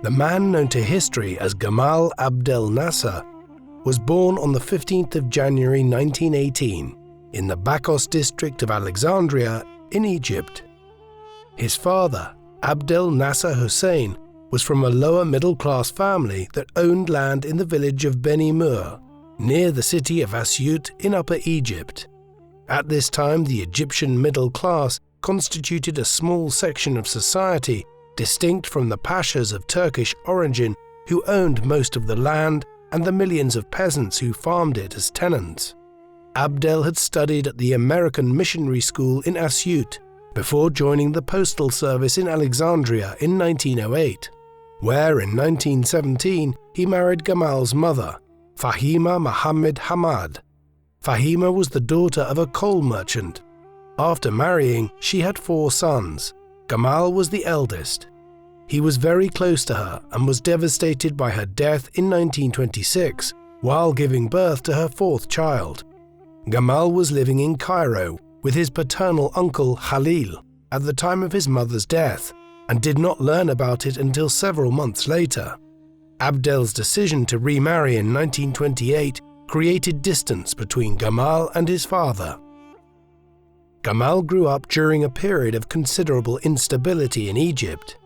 The man known to history as Gamal Abdel Nasser was born on the 15th of January 1918 in the Bakos district of Alexandria in Egypt. His father, Abdel Nasser Hussein, was from a lower middle-class family that owned land in the village of Beni Mur, near the city of Asyut in Upper Egypt. At this time, the Egyptian middle class constituted a small section of society distinct from the pashas of Turkish origin who owned most of the land and the millions of peasants who farmed it as tenants. Abdel had studied at the American Missionary School in Asyut before joining the postal service in Alexandria in 1908, where in 1917 he married Gamal's mother, Fahima Mohammed Hamad. Fahima was the daughter of a coal merchant. After marrying, she had 4 sons. Gamal was the eldest. He was very close to her and was devastated by her death in 1926 while giving birth to her 4th child. Gamal was living in Cairo with his paternal uncle Khalil at the time of his mother's death and did not learn about it until several months later. Abdel's decision to remarry in 1928 created distance between Gamal and his father. Gamal grew up during a period of considerable instability in Egypt.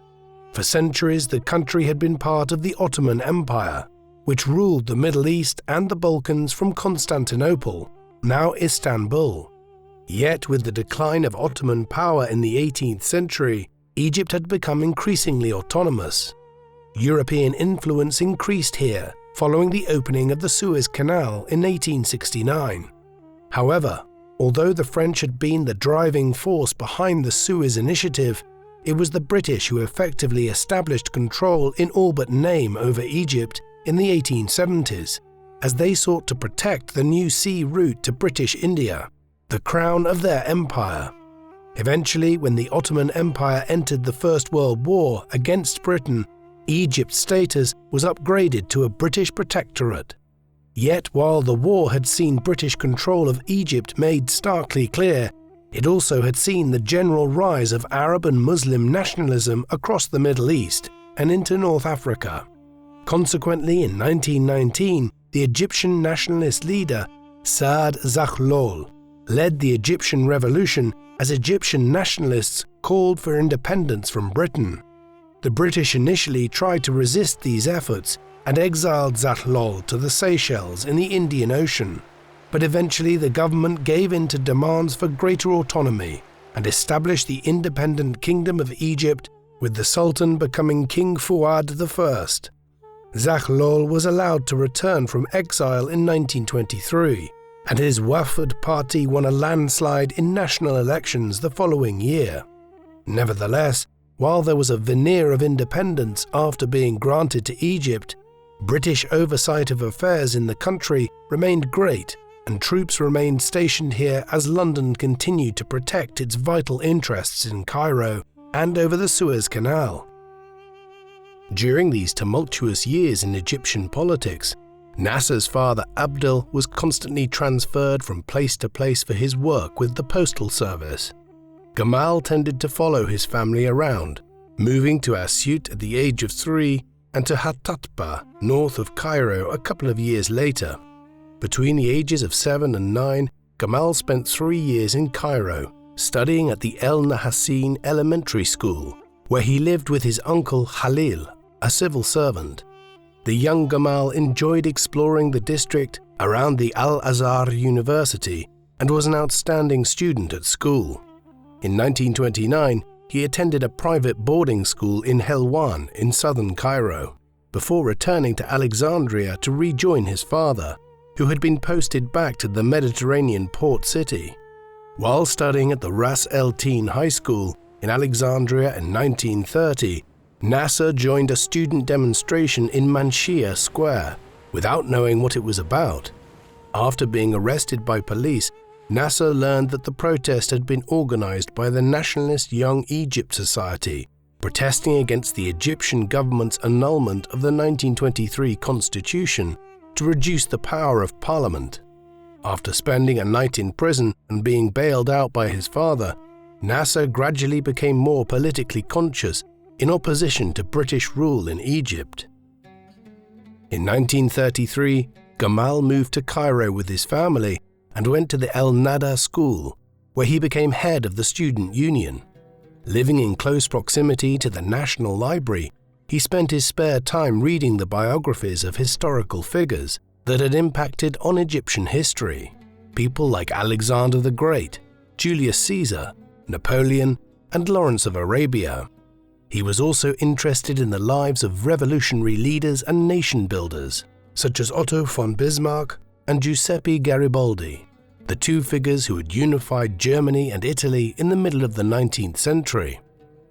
For centuries, the country had been part of the Ottoman Empire, which ruled the Middle East and the Balkans from Constantinople, now Istanbul. Yet, with the decline of Ottoman power in the 18th century, Egypt had become increasingly autonomous. European influence increased here following the opening of the Suez Canal in 1869. However, although the French had been the driving force behind the Suez Initiative, it was the British who effectively established control in all but name over Egypt in the 1870s, as they sought to protect the new sea route to British India, the crown of their empire. Eventually, when the Ottoman Empire entered the First World War against Britain, Egypt's status was upgraded to a British protectorate. Yet, while the war had seen British control of Egypt made starkly clear, it also had seen the general rise of Arab and Muslim nationalism across the Middle East and into North Africa. Consequently, in 1919, the Egyptian nationalist leader Saad Zaghlol led the Egyptian Revolution as Egyptian nationalists called for independence from Britain. The British initially tried to resist these efforts and exiled Zaghlol to the Seychelles in the Indian Ocean, but eventually the government gave in to demands for greater autonomy and established the independent Kingdom of Egypt, with the Sultan becoming King Fuad I. Zaghlol was allowed to return from exile in 1923, and his Wafd party won a landslide in national elections the following year. Nevertheless, while there was a veneer of independence after being granted to Egypt, British oversight of affairs in the country remained great, and troops remained stationed here as London continued to protect its vital interests in Cairo and over the Suez Canal. During these tumultuous years in Egyptian politics, Nasser's father Abdel was constantly transferred from place to place for his work with the postal service. Gamal tended to follow his family around, moving to Asyut at the age of 3 and to Hatatba, north of Cairo, a couple of years later. Between the ages of 7 and 9, Gamal spent 3 years in Cairo, studying at the El Nahassin Elementary School, where he lived with his uncle Khalil, a civil servant. The young Gamal enjoyed exploring the district around the Al-Azhar University and was an outstanding student at school. In 1929, he attended a private boarding school in Helwan in southern Cairo, before returning to Alexandria to rejoin his father, who had been posted back to the Mediterranean port city. While studying at the Ras El Tin High School in Alexandria in 1930, Nasser joined a student demonstration in Manshia Square without knowing what it was about. After being arrested by police, Nasser learned that the protest had been organized by the Nationalist Young Egypt Society, protesting against the Egyptian government's annulment of the 1923 constitution to reduce the power of parliament. After spending a night in prison and being bailed out by his father, Nasser gradually became more politically conscious, in opposition to British rule in Egypt. In 1933, Gamal moved to Cairo with his family and went to the El Nada school, where he became head of the student union. Living in close proximity to the National Library, he spent his spare time reading the biographies of historical figures that had impacted on Egyptian history. People like Alexander the Great, Julius Caesar, Napoleon, and Lawrence of Arabia. He was also interested in the lives of revolutionary leaders and nation builders, such as Otto von Bismarck and Giuseppe Garibaldi, the two figures who had unified Germany and Italy in the middle of the 19th century.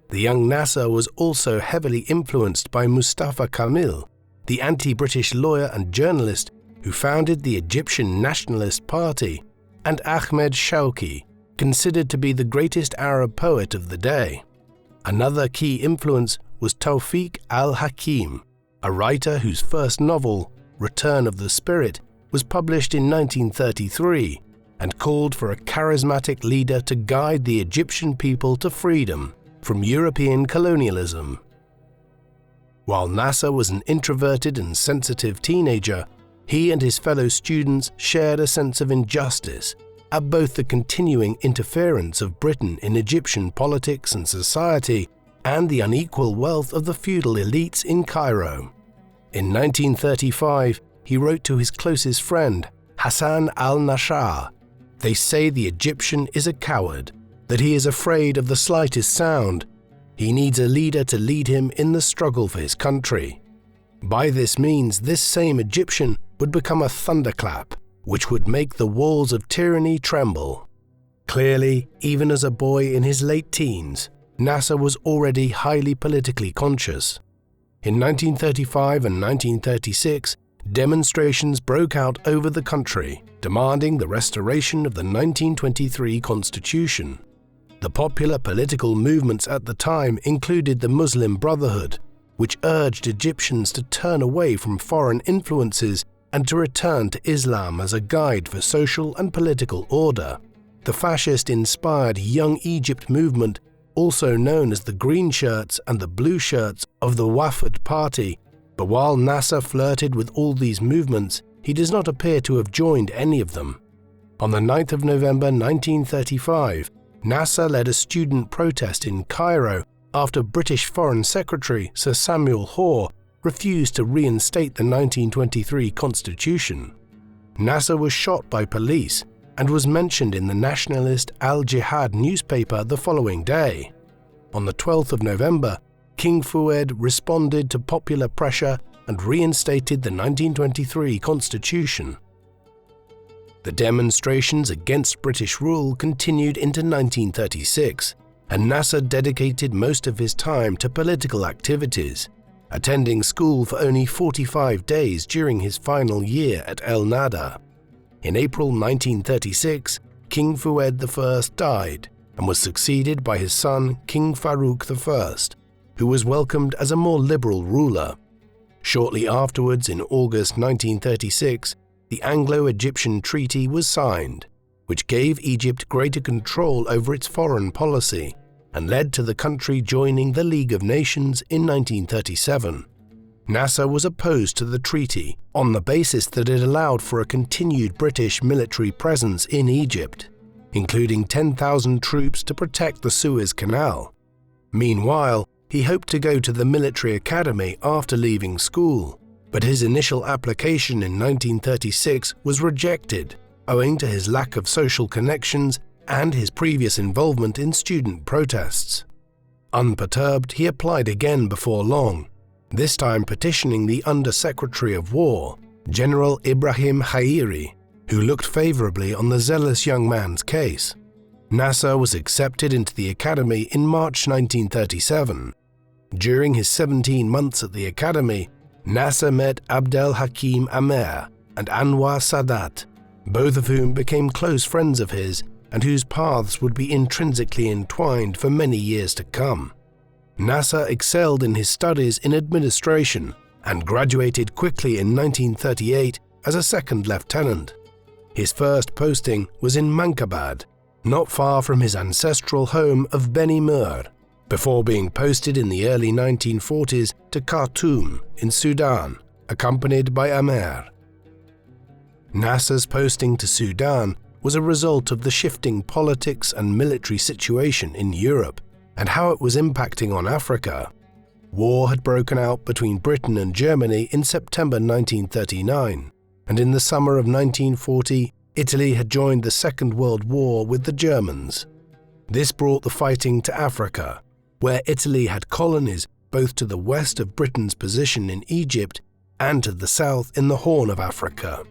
The young Nasser was also heavily influenced by Mustafa Kamil, the anti-British lawyer and journalist who founded the Egyptian Nationalist Party, and Ahmed Shawki, considered to be the greatest Arab poet of the day. Another key influence was Tawfiq al-Hakim, a writer whose first novel, Return of the Spirit, was published in 1933 and called for a charismatic leader to guide the Egyptian people to freedom from European colonialism. While Nasser was an introverted and sensitive teenager, he and his fellow students shared a sense of injustice at both the continuing interference of Britain in Egyptian politics and society and the unequal wealth of the feudal elites in Cairo. In 1935, he wrote to his closest friend, Hassan al-Nashar, "They say the Egyptian is a coward, that he is afraid of the slightest sound. He needs a leader to lead him in the struggle for his country." By this means, this same Egyptian would become a thunderclap, which would make the walls of tyranny tremble. Clearly, even as a boy in his late teens, Nasser was already highly politically conscious. In 1935 and 1936, demonstrations broke out over the country, demanding the restoration of the 1923 Constitution. The popular political movements at the time included the Muslim Brotherhood, which urged Egyptians to turn away from foreign influences and to return to Islam as a guide for social and political order. The fascist-inspired Young Egypt movement, also known as the Green Shirts and the Blue Shirts of the Wafd Party, but while Nasser flirted with all these movements, he does not appear to have joined any of them. On the 9th of November 1935, Nasser led a student protest in Cairo after British Foreign Secretary Sir Samuel Hoare refused to reinstate the 1923 Constitution. Nasser was shot by police and was mentioned in the nationalist Al-Jihad newspaper the following day. On the 12th of November, King Fouad responded to popular pressure and reinstated the 1923 Constitution. The demonstrations against British rule continued into 1936, and Nasser dedicated most of his time to political activities, attending school for only 45 days during his final year at El Nada. In April 1936, King Fouad I died and was succeeded by his son King Farouk I, who was welcomed as a more liberal ruler. Shortly afterwards, in August 1936, the Anglo-Egyptian Treaty was signed, which gave Egypt greater control over its foreign policy and led to the country joining the League of Nations in 1937. Nasser was opposed to the treaty on the basis that it allowed for a continued British military presence in Egypt, including 10,000 troops to protect the Suez Canal. Meanwhile, he hoped to go to the military academy after leaving school, but his initial application in 1936 was rejected owing to his lack of social connections and his previous involvement in student protests. Unperturbed, he applied again before long, this time petitioning the Under-Secretary of War, General Ibrahim Hairi, who looked favorably on the zealous young man's case. Nasser was accepted into the academy in March 1937. During his 17 months at the academy, Nasser met Abdel Hakim Amer and Anwar Sadat, both of whom became close friends of his and whose paths would be intrinsically entwined for many years to come. Nasser excelled in his studies in administration and graduated quickly in 1938 as a second lieutenant. His first posting was in Mankabad, not far from his ancestral home of Beni Mer. before being posted in the early 1940s to Khartoum in Sudan, accompanied by Amer. Nasser's posting to Sudan was a result of the shifting politics and military situation in Europe and how it was impacting on Africa. War had broken out between Britain and Germany in September 1939, and in the summer of 1940, Italy had joined the Second World War with the Germans. This brought the fighting to Africa, where Italy had colonies both to the west of Britain's position in Egypt and to the south in the Horn of Africa.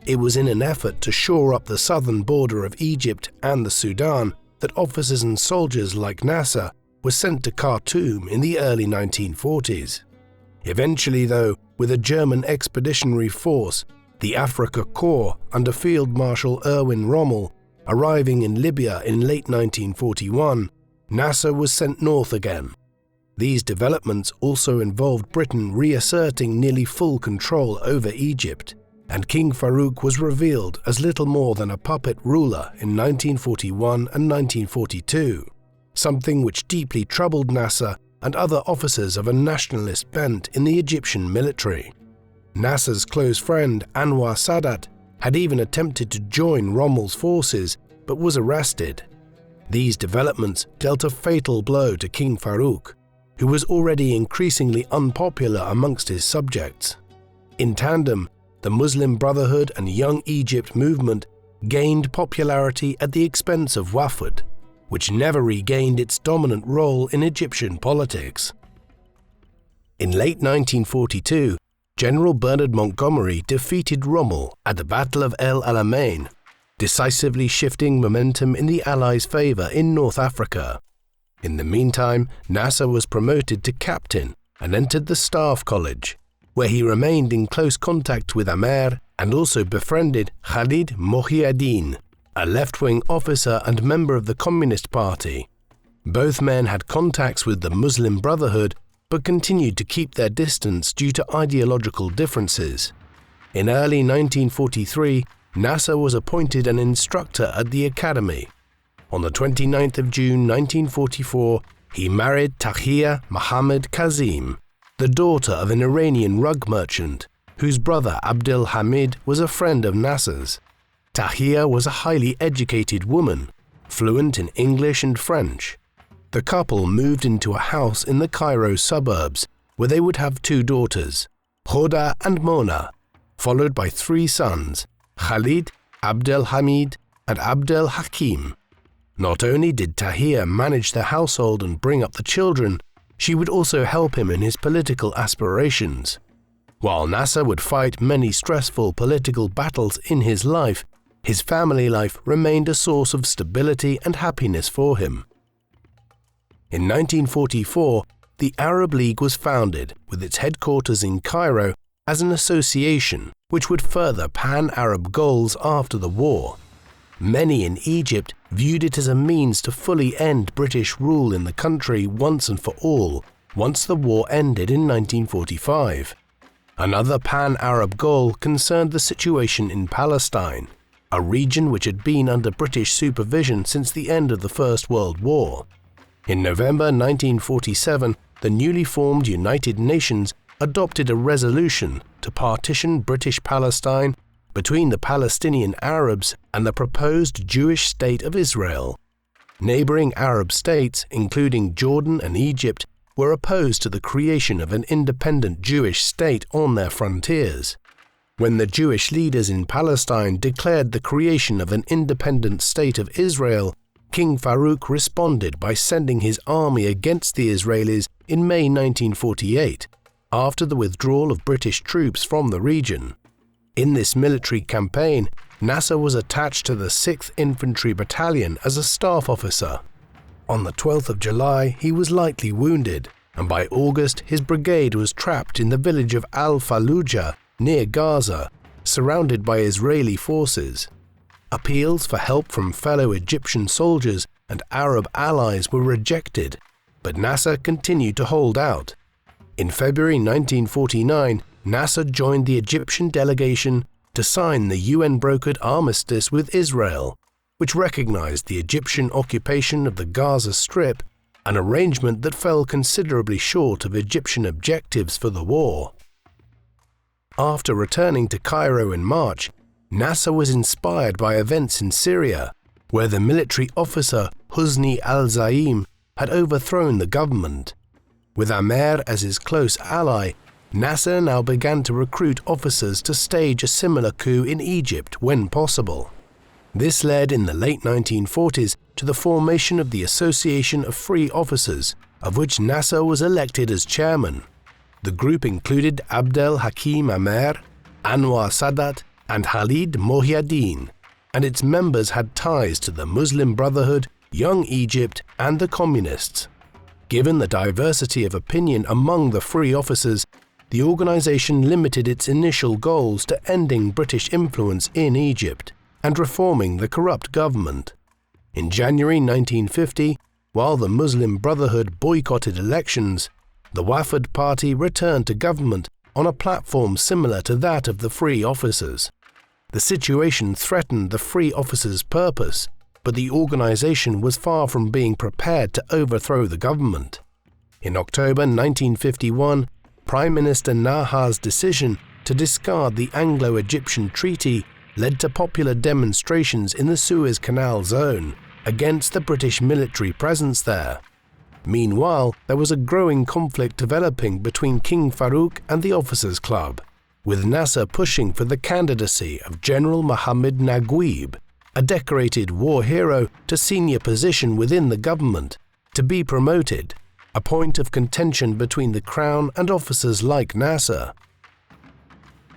It was in an effort to shore up the southern border of Egypt and the Sudan that officers and soldiers like Nasser were sent to Khartoum in the early 1940s. Eventually, though, with a German expeditionary force, the Afrika Korps under Field Marshal Erwin Rommel, arriving in Libya in late 1941, Nasser was sent north again. These developments also involved Britain reasserting nearly full control over Egypt, and King Farouk was revealed as little more than a puppet ruler in 1941 and 1942, something which deeply troubled Nasser and other officers of a nationalist bent in the Egyptian military. Nasser's close friend Anwar Sadat had even attempted to join Rommel's forces but was arrested. These developments dealt a fatal blow to King Farouk, who was already increasingly unpopular amongst his subjects. In tandem, the Muslim Brotherhood and Young Egypt movement gained popularity at the expense of Wafd, which never regained its dominant role in Egyptian politics. In late 1942, General Bernard Montgomery defeated Rommel at the Battle of El Alamein, decisively shifting momentum in the Allies' favor in North Africa. In the meantime, Nasser was promoted to captain and entered the Staff College, where he remained in close contact with Amer and also befriended Khalid Mohiaddin, a left-wing officer and member of the Communist Party. Both men had contacts with the Muslim Brotherhood but continued to keep their distance due to ideological differences. In early 1943, Nasser was appointed an instructor at the academy. On the 29th of June 1944, he married Tahir Mohammed Kazim, the daughter of an Iranian rug merchant, whose brother Abdel Hamid was a friend of Nasser's. Tahir was a highly educated woman, fluent in English and French. The couple moved into a house in the Cairo suburbs, where they would have 2 daughters, Hoda and Mona, followed by 3 sons, Khalid, Abdel Hamid, and Abdel Hakim. Not only did Tahir manage the household and bring up the children, she would also help him in his political aspirations. While Nasser would fight many stressful political battles in his life, his family life remained a source of stability and happiness for him. In 1944, the Arab League was founded with its headquarters in Cairo as an association which would further pan-Arab goals after the war. Many in Egypt viewed it as a means to fully end British rule in the country once and for all, once the war ended in 1945. Another pan-Arab goal concerned the situation in Palestine, a region which had been under British supervision since the end of the First World War. In November 1947, the newly formed United Nations adopted a resolution to partition British Palestine between the Palestinian Arabs and the proposed Jewish state of Israel. Neighboring Arab states, including Jordan and Egypt, were opposed to the creation of an independent Jewish state on their frontiers. When the Jewish leaders in Palestine declared the creation of an independent state of Israel, King Farouk responded by sending his army against the Israelis in May 1948, after the withdrawal of British troops from the region. In this military campaign, Nasser was attached to the 6th Infantry Battalion as a staff officer. On the 12th of July, he was lightly wounded, and by August his brigade was trapped in the village of Al-Fallujah near Gaza, surrounded by Israeli forces. Appeals for help from fellow Egyptian soldiers and Arab allies were rejected, but Nasser continued to hold out. In February 1949, Nasser joined the Egyptian delegation to sign the UN-brokered armistice with Israel, which recognized the Egyptian occupation of the Gaza Strip an arrangement that fell considerably short of Egyptian objectives for the war. After returning to Cairo in March, Nasser was inspired by events in Syria, where the military officer Husni al-Zaim had overthrown the government. With Amer as his close ally, Nasser now began to recruit officers to stage a similar coup in Egypt when possible. This led in the late 1940s to the formation of the Association of Free Officers, of which Nasser was elected as chairman. The group included Abdel Hakim Amer, Anwar Sadat, and Khalid Mohiuddin, and its members had ties to the Muslim Brotherhood, Young Egypt, and the Communists. Given the diversity of opinion among the free officers, the organization limited its initial goals to ending British influence in Egypt and reforming the corrupt government. In January 1950, while the Muslim Brotherhood boycotted elections, the Wafd Party returned to government on a platform similar to that of the free officers. The situation threatened the free officers' purpose, but the organization was far from being prepared to overthrow the government. In October 1951, Prime Minister Nahar's decision to discard the Anglo-Egyptian Treaty led to popular demonstrations in the Suez Canal zone against the British military presence there. Meanwhile, there was a growing conflict developing between King Farouk and the Officers' Club, with Nasser pushing for the candidacy of General Mohammed Naguib, a decorated war hero, to senior position within the government, to be promoted, a point of contention between the Crown and officers like Nasser.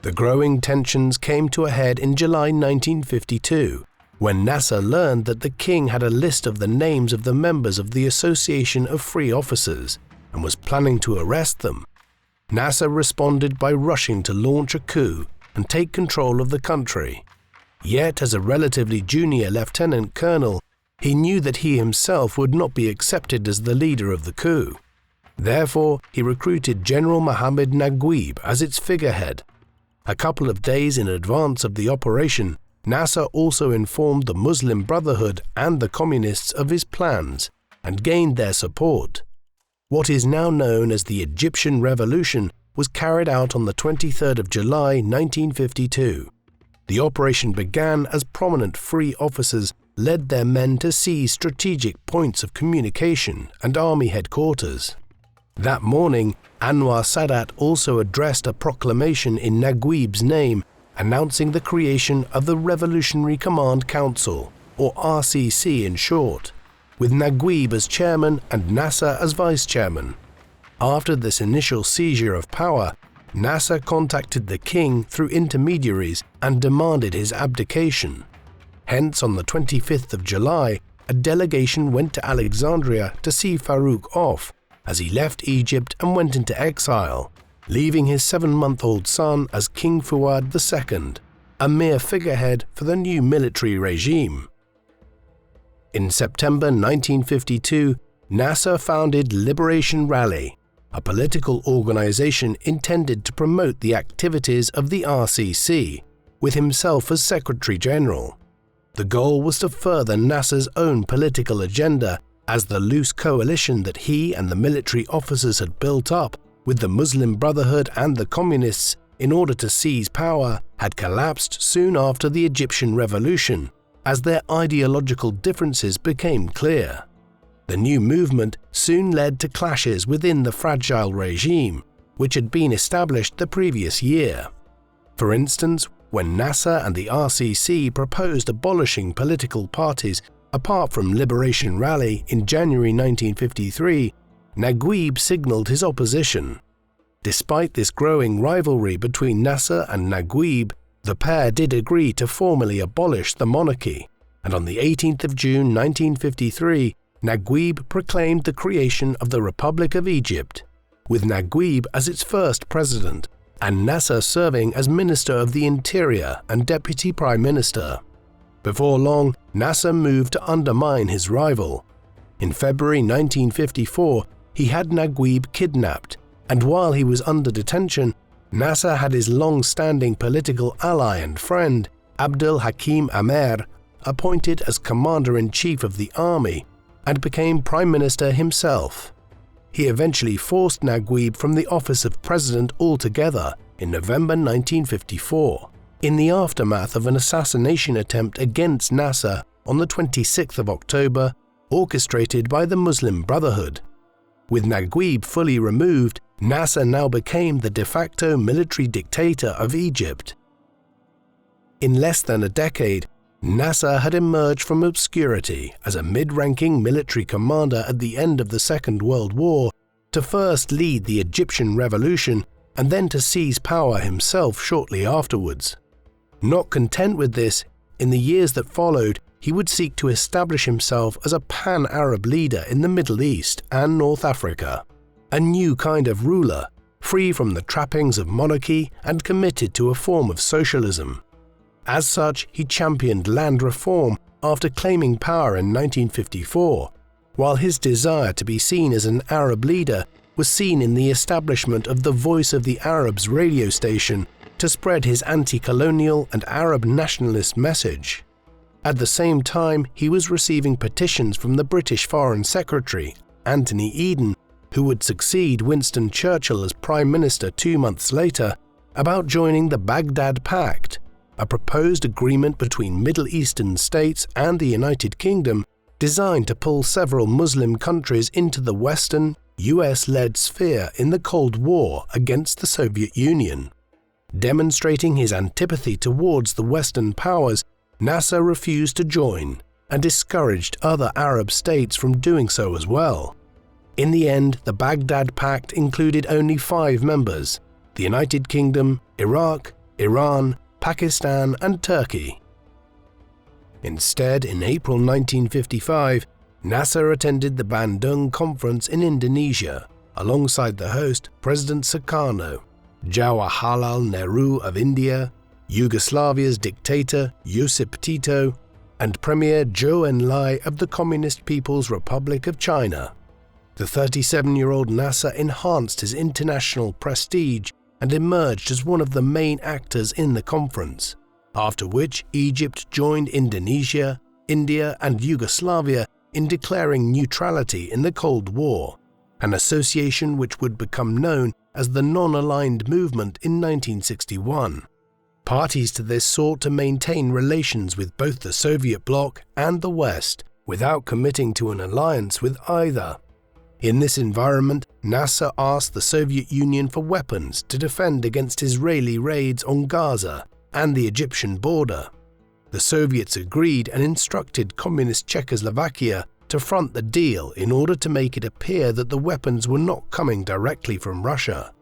The growing tensions came to a head in July 1952, when Nasser learned that the king had a list of the names of the members of the Association of Free Officers and was planning to arrest them. Nasser responded by rushing to launch a coup and take control of the country. Yet, as a relatively junior lieutenant colonel, he knew that he himself would not be accepted as the leader of the coup. Therefore, he recruited General Mohammed Naguib as its figurehead. A couple of days in advance of the operation, Nasser also informed the Muslim Brotherhood and the Communists of his plans and gained their support. What is now known as the Egyptian Revolution was carried out on the 23rd of July 1952. The operation began as prominent free officers led their men to seize strategic points of communication and army headquarters. That morning, Anwar Sadat also addressed a proclamation in Naguib's name, announcing the creation of the Revolutionary Command Council, or RCC in short, with Naguib as chairman and Nasser as vice chairman. After this initial seizure of power, Nasser contacted the king through intermediaries and demanded his abdication. Hence, on the 25th of July, a delegation went to Alexandria to see Farouk off, as he left Egypt and went into exile, leaving his 7-month-old son as King Fuad II, a mere figurehead for the new military regime. In September 1952, Nasser founded Liberation Rally, a political organization intended to promote the activities of the RCC, with himself as Secretary General. The goal was to further Nasser's own political agenda, as the loose coalition that he and the military officers had built up with the Muslim Brotherhood and the Communists in order to seize power had collapsed soon after the Egyptian Revolution, as their ideological differences became clear. The new movement soon led to clashes within the fragile regime, which had been established the previous year. For instance, when Nasser and the RCC proposed abolishing political parties apart from Liberation Rally in January 1953, Naguib signaled his opposition. Despite this growing rivalry between Nasser and Naguib, the pair did agree to formally abolish the monarchy, and on the 18th of June 1953, Naguib proclaimed the creation of the Republic of Egypt, with Naguib as its first president, and Nasser serving as Minister of the Interior and Deputy Prime Minister. Before long, Nasser moved to undermine his rival. In February 1954, he had Naguib kidnapped, and while he was under detention, Nasser had his long-standing political ally and friend, Abdel Hakim Amer, appointed as Commander-in-Chief of the army, and became Prime Minister himself. He eventually forced Naguib from the office of president altogether in November 1954, in the aftermath of an assassination attempt against Nasser on the 26th of October, orchestrated by the Muslim Brotherhood. With Naguib fully removed, Nasser now became the de facto military dictator of Egypt. In less than a decade, Nasser had emerged from obscurity as a mid-ranking military commander at the end of the Second World War to first lead the Egyptian Revolution and then to seize power himself shortly afterwards. Not content with this, in the years that followed, he would seek to establish himself as a pan-Arab leader in the Middle East and North Africa, a new kind of ruler, free from the trappings of monarchy and committed to a form of socialism. As such, he championed land reform after claiming power in 1954, while his desire to be seen as an Arab leader was seen in the establishment of the Voice of the Arabs radio station to spread his anti-colonial and Arab nationalist message. At the same time, he was receiving petitions from the British Foreign Secretary, Anthony Eden, who would succeed Winston Churchill as Prime Minister 2 months later, about joining the Baghdad Pact, a proposed agreement between Middle Eastern states and the United Kingdom designed to pull several Muslim countries into the Western, US-led sphere in the Cold War against the Soviet Union. Demonstrating his antipathy towards the Western powers, Nasser refused to join and discouraged other Arab states from doing so as well. In the end, the Baghdad Pact included only 5 members: the United Kingdom, Iraq, Iran, Pakistan, and Turkey. Instead, in April 1955, Nasser attended the Bandung Conference in Indonesia, alongside the host, President Sukarno, Jawaharlal Nehru of India, Yugoslavia's dictator Josip Tito, and Premier Zhou Enlai of the Communist People's Republic of China. The 37-year-old Nasser enhanced his international prestige and emerged as one of the main actors in the conference, after which Egypt joined Indonesia, India, and Yugoslavia in declaring neutrality in the Cold War, an association which would become known as the Non-Aligned Movement in 1961. Parties to this sought to maintain relations with both the Soviet bloc and the West without committing to an alliance with either. In this environment, Nasser asked the Soviet Union for weapons to defend against Israeli raids on Gaza and the Egyptian border. The Soviets agreed and instructed Communist Czechoslovakia to front the deal in order to make it appear that the weapons were not coming directly from Russia.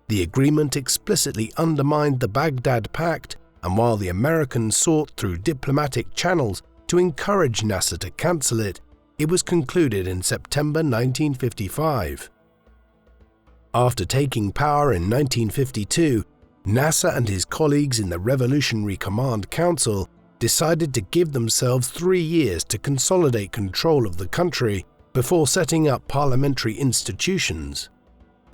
The agreement explicitly undermined the Baghdad Pact, and while the Americans sought through diplomatic channels to encourage Nasser to cancel it, it was concluded in September 1955. After taking power in 1952, Nasser and his colleagues in the Revolutionary Command Council decided to give themselves 3 years to consolidate control of the country before setting up parliamentary institutions.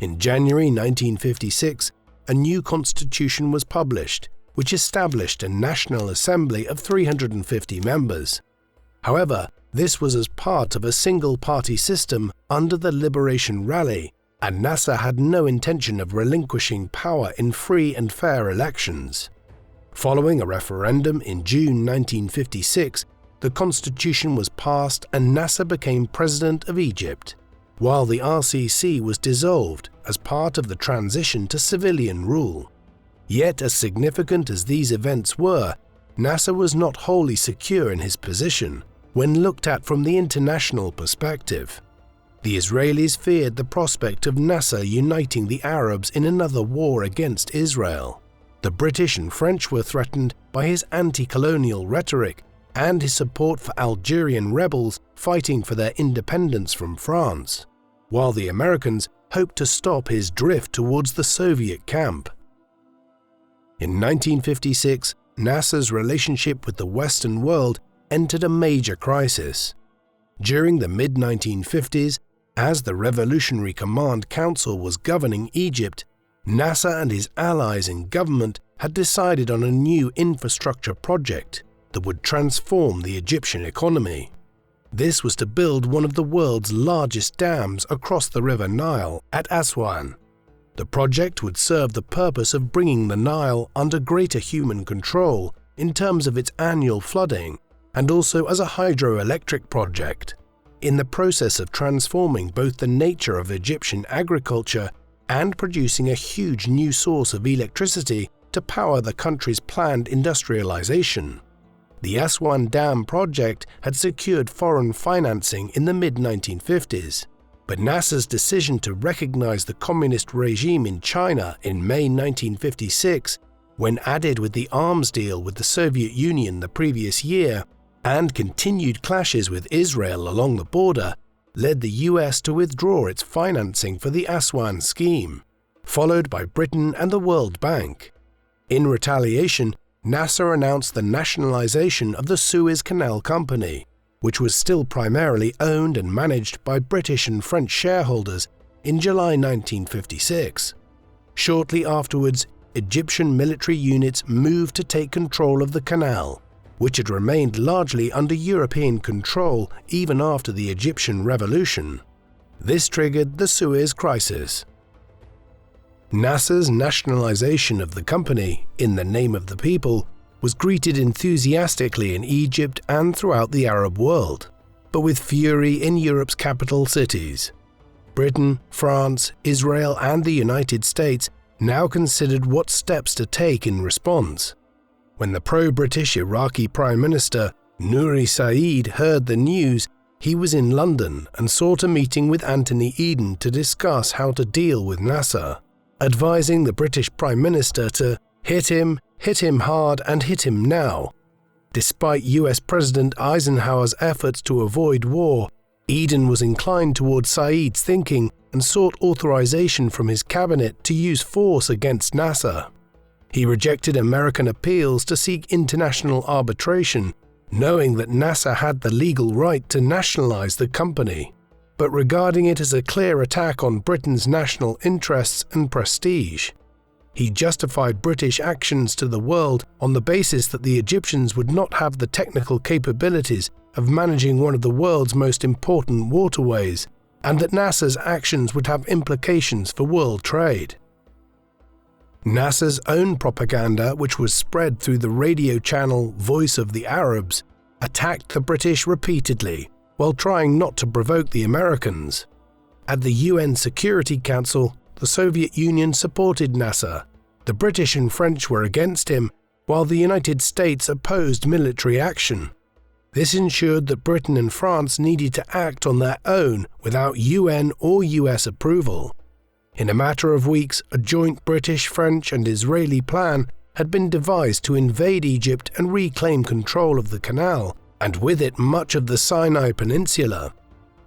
In January 1956, a new constitution was published, which established a National Assembly of 350 members. However, this was as part of a single-party system under the Liberation Rally, and Nasser had no intention of relinquishing power in free and fair elections. Following a referendum in June 1956, the constitution was passed and Nasser became president of Egypt, while the RCC was dissolved as part of the transition to civilian rule. Yet, as significant as these events were, Nasser was not wholly secure in his position when looked at from the international perspective. The Israelis feared the prospect of Nasser uniting the Arabs in another war against Israel. The British and French were threatened by his anti-colonial rhetoric and his support for Algerian rebels fighting for their independence from France, while the Americans hoped to stop his drift towards the Soviet camp. In 1956, Nasser's relationship with the Western world entered a major crisis. During the mid-1950s, as the Revolutionary Command Council was governing Egypt, Nasser and his allies in government had decided on a new infrastructure project that would transform the Egyptian economy. This was to build one of the world's largest dams across the River Nile at Aswan. The project would serve the purpose of bringing the Nile under greater human control in terms of its annual flooding, and also as a hydroelectric project, in the process of transforming both the nature of Egyptian agriculture and producing a huge new source of electricity to power the country's planned industrialization. The Aswan Dam project had secured foreign financing in the mid-1950s, but Nasser's decision to recognize the communist regime in China in May 1956, when added with the arms deal with the Soviet Union the previous year, and continued clashes with Israel along the border, led the US to withdraw its financing for the Aswan scheme, followed by Britain and the World Bank. In retaliation, Nasser announced the nationalization of the Suez Canal Company, which was still primarily owned and managed by British and French shareholders, in July 1956. Shortly afterwards, Egyptian military units moved to take control of the canal, which had remained largely under European control even after the Egyptian Revolution. This triggered the Suez Crisis. Nasser's nationalization of the company, in the name of the people, was greeted enthusiastically in Egypt and throughout the Arab world, but with fury in Europe's capital cities. Britain, France, Israel, and the United States now considered what steps to take in response. When the pro-British Iraqi Prime Minister Nouri Said heard the news, he was in London and sought a meeting with Anthony Eden to discuss how to deal with Nasser, advising the British Prime Minister to hit him hard and hit him now. Despite US President Eisenhower's efforts to avoid war, Eden was inclined towards Said's thinking and sought authorization from his cabinet to use force against Nasser. He rejected American appeals to seek international arbitration, knowing that Nasser had the legal right to nationalize the company, but regarding it as a clear attack on Britain's national interests and prestige. He justified British actions to the world on the basis that the Egyptians would not have the technical capabilities of managing one of the world's most important waterways, and that Nasser's actions would have implications for world trade. Nasser's own propaganda, which was spread through the radio channel Voice of the Arabs, attacked the British repeatedly, while trying not to provoke the Americans. At the UN Security Council, the Soviet Union supported Nasser. The British and French were against him, while the United States opposed military action. This ensured that Britain and France needed to act on their own without UN or US approval. In a matter of weeks, a joint British, French, and Israeli plan had been devised to invade Egypt and reclaim control of the canal, and with it much of the Sinai Peninsula.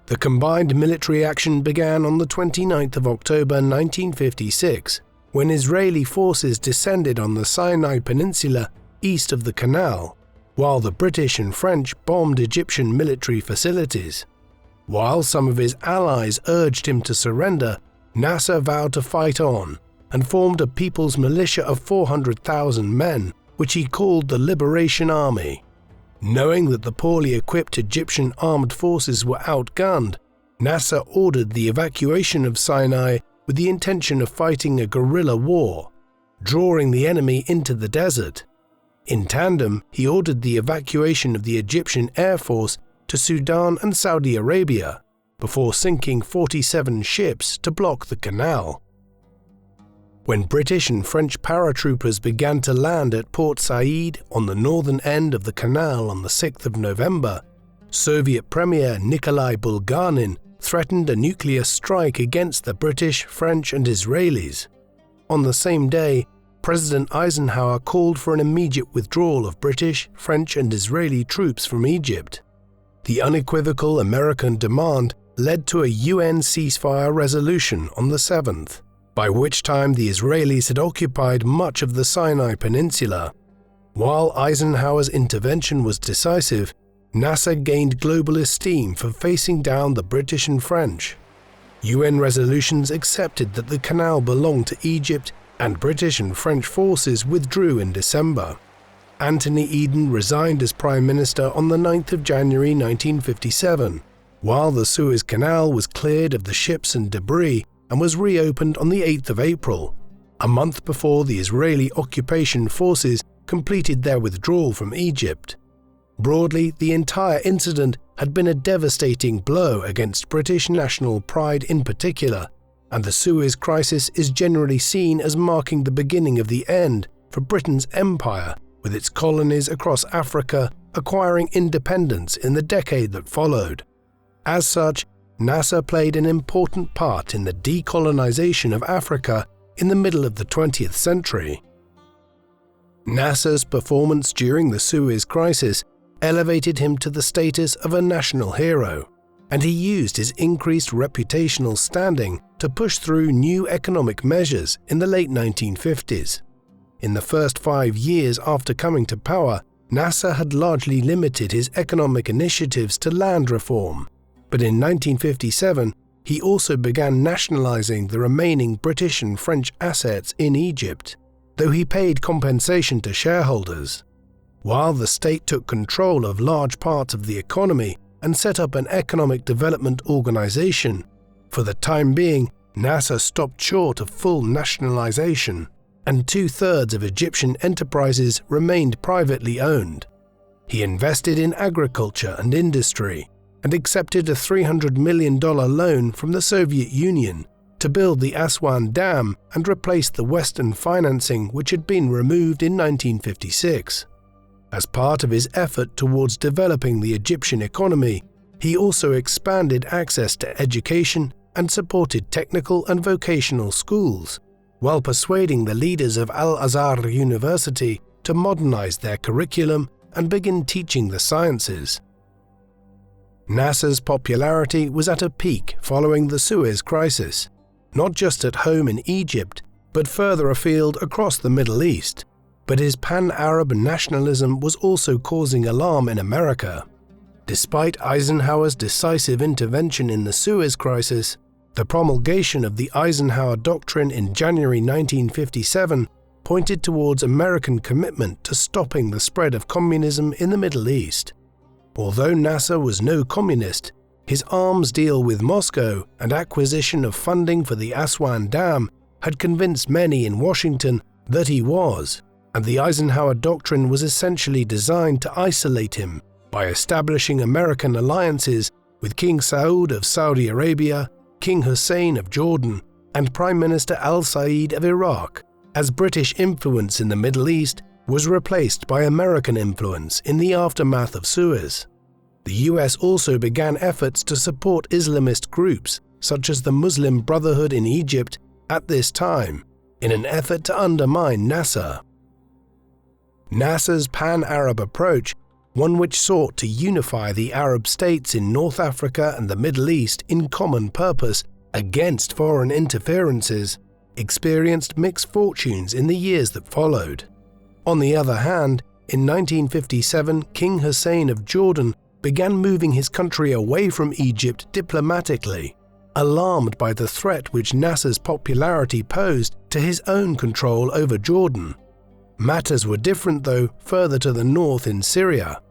The combined military action began on the 29th of October 1956, when Israeli forces descended on the Sinai Peninsula east of the canal, while the British and French bombed Egyptian military facilities. While some of his allies urged him to surrender, Nasser vowed to fight on and formed a people's militia of 400,000 men, which he called the Liberation Army. Knowing that the poorly equipped Egyptian armed forces were outgunned, Nasser ordered the evacuation of Sinai with the intention of fighting a guerrilla war, drawing the enemy into the desert. In tandem, he ordered the evacuation of the Egyptian Air Force to Sudan and Saudi Arabia, before sinking 47 ships to block the canal. When British and French paratroopers began to land at Port Said on the northern end of the canal on the 6th of November, Soviet Premier Nikolai Bulganin threatened a nuclear strike against the British, French, and Israelis. On the same day, President Eisenhower called for an immediate withdrawal of British, French, and Israeli troops from Egypt. The unequivocal American demand led to a UN ceasefire resolution on the 7th, by which time the Israelis had occupied much of the Sinai Peninsula. While Eisenhower's intervention was decisive, Nasser gained global esteem for facing down the British and French. UN resolutions accepted that the canal belonged to Egypt, and British and French forces withdrew in December. Anthony Eden resigned as Prime Minister on the 9th of January 1957, while the Suez Canal was cleared of the ships and debris and was reopened on the 8th of April, a month before the Israeli occupation forces completed their withdrawal from Egypt. Broadly, the entire incident had been a devastating blow against British national pride in particular, and the Suez Crisis is generally seen as marking the beginning of the end for Britain's empire, with its colonies across Africa acquiring independence in the decade that followed. As such, Nasser played an important part in the decolonization of Africa in the middle of the 20th century. Nasser's performance during the Suez Crisis elevated him to the status of a national hero, and he used his increased reputational standing to push through new economic measures in the late 1950s. In the first 5 years after coming to power, Nasser had largely limited his economic initiatives to land reform, but in 1957 he also began nationalizing the remaining British and French assets in Egypt, though he paid compensation to shareholders. While the state took control of large parts of the economy and set up an economic development organization, for the time being Nasser stopped short of full nationalization, and 2/3 of Egyptian enterprises remained privately owned. He invested in agriculture and industry, and accepted a $300 million loan from the Soviet Union to build the Aswan Dam and replace the Western financing which had been removed in 1956. As part of his effort towards developing the Egyptian economy, he also expanded access to education and supported technical and vocational schools, while persuading the leaders of Al-Azhar University to modernize their curriculum and begin teaching the sciences. Nasser's popularity was at a peak following the Suez Crisis, not just at home in Egypt, but further afield across the Middle East. But his pan-Arab nationalism was also causing alarm in America. Despite Eisenhower's decisive intervention in the Suez Crisis, the promulgation of the Eisenhower Doctrine in January 1957 pointed towards American commitment to stopping the spread of communism in the Middle East. Although Nasser was no communist, his arms deal with Moscow and acquisition of funding for the Aswan Dam had convinced many in Washington that he was, and the Eisenhower Doctrine was essentially designed to isolate him by establishing American alliances with King Saud of Saudi Arabia, King Hussein of Jordan, and Prime Minister al-Said of Iraq, as British influence in the Middle East was replaced by American influence in the aftermath of Suez. The US also began efforts to support Islamist groups such as the Muslim Brotherhood in Egypt at this time, in an effort to undermine Nasser. Nasser's pan-Arab approach, one which sought to unify the Arab states in North Africa and the Middle East in common purpose against foreign interferences, experienced mixed fortunes in the years that followed. On the other hand, in 1957, King Hussein of Jordan began moving his country away from Egypt diplomatically, alarmed by the threat which Nasser's popularity posed to his own control over Jordan. Matters were different, though, further to the north in Syria.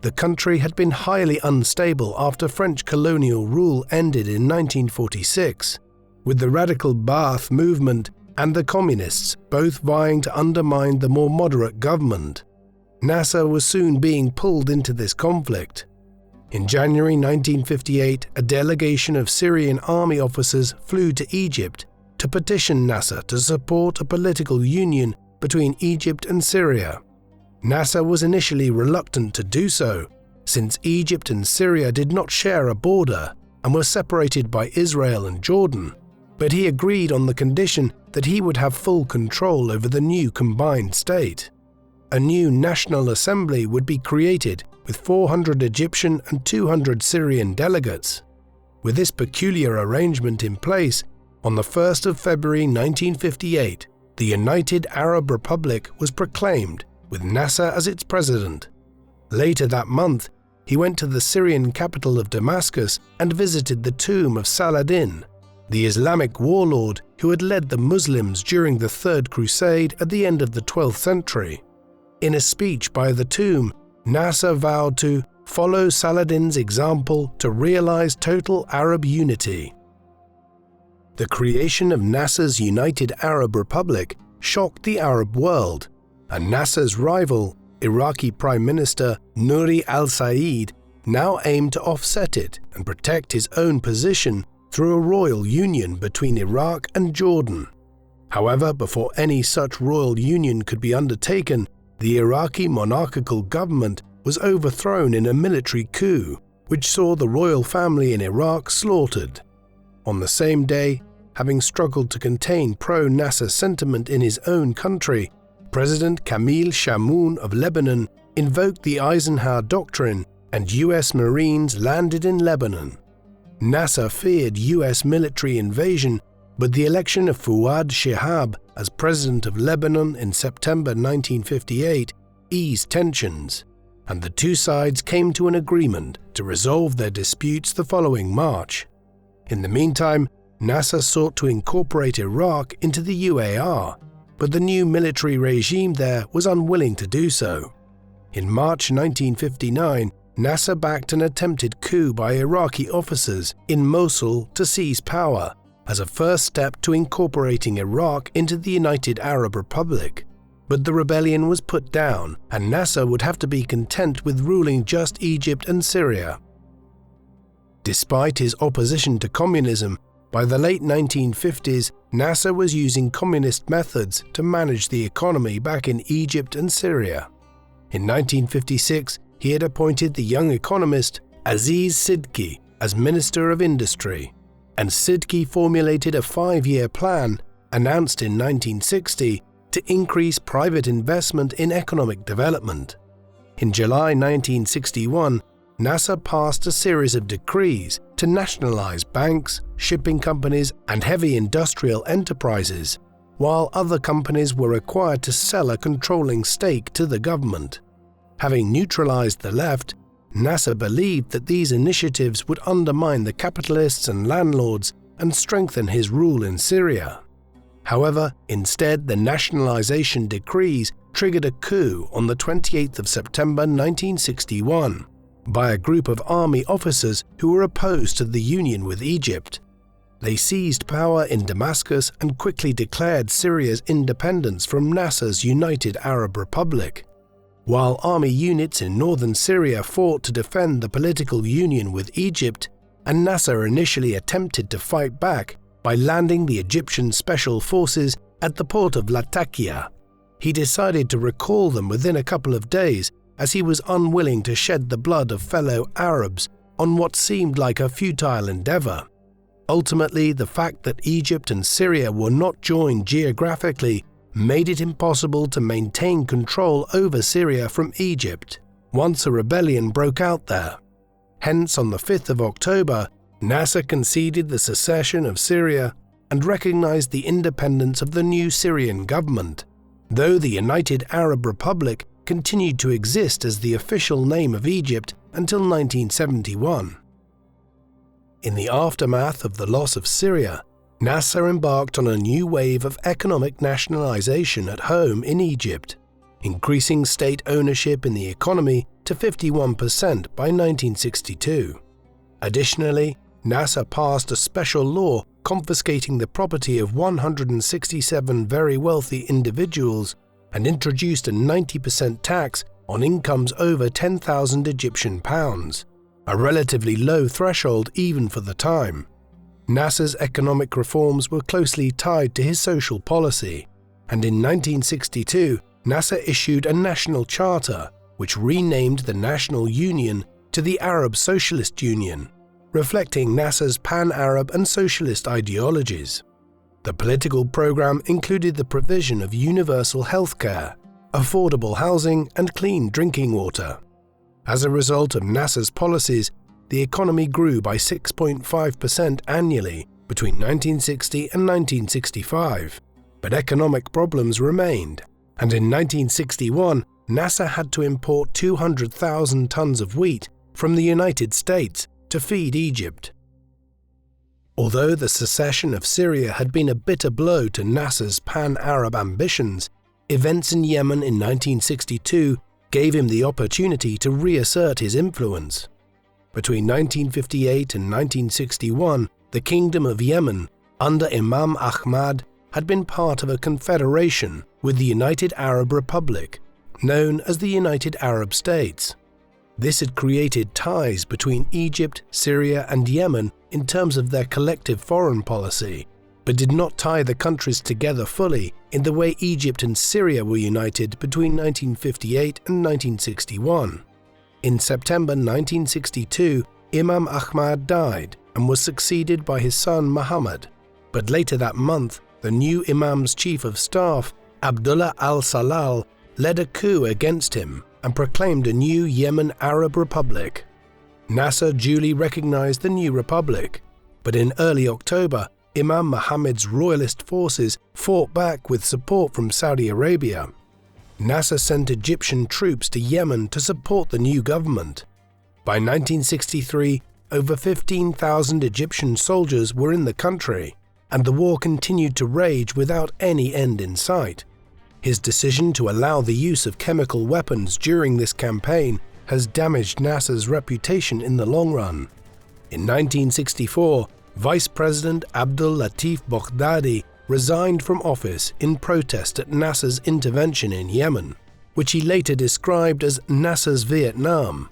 The country had been highly unstable after French colonial rule ended in 1946, with the radical Ba'ath movement and the communists both vying to undermine the more moderate government. Nasser was soon being pulled into this conflict. In January 1958, a delegation of Syrian army officers flew to Egypt to petition Nasser to support a political union between Egypt and Syria. Nasser was initially reluctant to do so, since Egypt and Syria did not share a border and were separated by Israel and Jordan, but he agreed on the condition that he would have full control over the new combined state. A new National Assembly would be created with 400 Egyptian and 200 Syrian delegates. With this peculiar arrangement in place, on the 1st of February 1958, the United Arab Republic was proclaimed, with Nasser as its president. Later that month, he went to the Syrian capital of Damascus and visited the tomb of Saladin, the Islamic warlord who had led the Muslims during the Third Crusade at the end of the 12th century. In a speech by the tomb, Nasser vowed to follow Saladin's example to realize total Arab unity. The creation of Nasser's United Arab Republic shocked the Arab world, and Nasser's rival, Iraqi Prime Minister Nouri al-Said, now aimed to offset it and protect his own position through a royal union between Iraq and Jordan. However, before any such royal union could be undertaken, the Iraqi monarchical government was overthrown in a military coup, which saw the royal family in Iraq slaughtered. On the same day, having struggled to contain pro-Nasser sentiment in his own country, President Camille Chamoun of Lebanon invoked the Eisenhower Doctrine and US Marines landed in Lebanon. Nasser feared US military invasion, but the election of Fouad Shihab as president of Lebanon in September 1958 eased tensions, and the two sides came to an agreement to resolve their disputes the following March. In the meantime, Nasser sought to incorporate Iraq into the UAR, but the new military regime there was unwilling to do so. In March 1959, Nasser backed an attempted coup by Iraqi officers in Mosul to seize power, as a first step to incorporating Iraq into the United Arab Republic. But the rebellion was put down, and Nasser would have to be content with ruling just Egypt and Syria. Despite his opposition to communism, by the late 1950s, Nasser was using communist methods to manage the economy back in Egypt and Syria. In 1956, he had appointed the young economist Aziz Sidki as Minister of Industry, and Sidki formulated a 5-year plan, announced in 1960, to increase private investment in economic development. In July 1961, Nasser passed a series of decrees to nationalize banks, shipping companies, and heavy industrial enterprises, while other companies were required to sell a controlling stake to the government. Having neutralized the left, Nasser believed that these initiatives would undermine the capitalists and landlords and strengthen his rule in Syria. However, instead, the nationalization decrees triggered a coup on the 28th of September 1961 by a group of army officers who were opposed to the union with Egypt. They seized power in Damascus and quickly declared Syria's independence from Nasser's United Arab Republic. While army units in northern Syria fought to defend the political union with Egypt, and Nasser initially attempted to fight back by landing the Egyptian special forces at the port of Latakia, he decided to recall them within a couple of days, as he was unwilling to shed the blood of fellow Arabs on what seemed like a futile endeavor. Ultimately, the fact that Egypt and Syria were not joined geographically made it impossible to maintain control over Syria from Egypt once a rebellion broke out there. Hence, on the 5th of October, Nasser conceded the secession of Syria and recognized the independence of the new Syrian government, though the United Arab Republic continued to exist as the official name of Egypt until 1971. In the aftermath of the loss of Syria, Nasser embarked on a new wave of economic nationalization at home in Egypt, increasing state ownership in the economy to 51% by 1962. Additionally, Nasser passed a special law confiscating the property of 167 very wealthy individuals and introduced a 90% tax on incomes over 10,000 Egyptian pounds, a relatively low threshold even for the time. Nasser's economic reforms were closely tied to his social policy, and in 1962, Nasser issued a national charter which renamed the National Union to the Arab Socialist Union, reflecting Nasser's pan-Arab and socialist ideologies. The political program included the provision of universal healthcare, affordable housing, and clean drinking water. As a result of Nasser's policies, the economy grew by 6.5% annually between 1960 and 1965, but economic problems remained, and in 1961, Nasser had to import 200,000 tons of wheat from the United States to feed Egypt. Although the secession of Syria had been a bitter blow to Nasser's pan-Arab ambitions, Events in Yemen in 1962 gave him the opportunity to reassert his influence. Between 1958 and 1961, the Kingdom of Yemen, under Imam Ahmad, had been part of a confederation with the United Arab Republic, known as the United Arab States. This had created ties between Egypt, Syria, and Yemen in terms of their collective foreign policy, but did not tie the countries together fully in the way Egypt and Syria were united between 1958 and 1961. In September 1962, Imam Ahmad died and was succeeded by his son Muhammad, but later that month, the new Imam's chief of staff, Abdullah al-Salal, led a coup against him and proclaimed a new Yemen Arab Republic. Nasser duly recognized the new republic, but in early October, Imam Muhammad's royalist forces fought back with support from Saudi Arabia. Nasser sent Egyptian troops to Yemen to support the new government. By 1963, over 15,000 Egyptian soldiers were in the country, and the war continued to rage without any end in sight. His decision to allow the use of chemical weapons during this campaign has damaged Nasser's reputation in the long run. In 1964, Vice President Abdul Latif Baghdadi resigned from office in protest at Nasser's intervention in Yemen, which he later described as Nasser's Vietnam.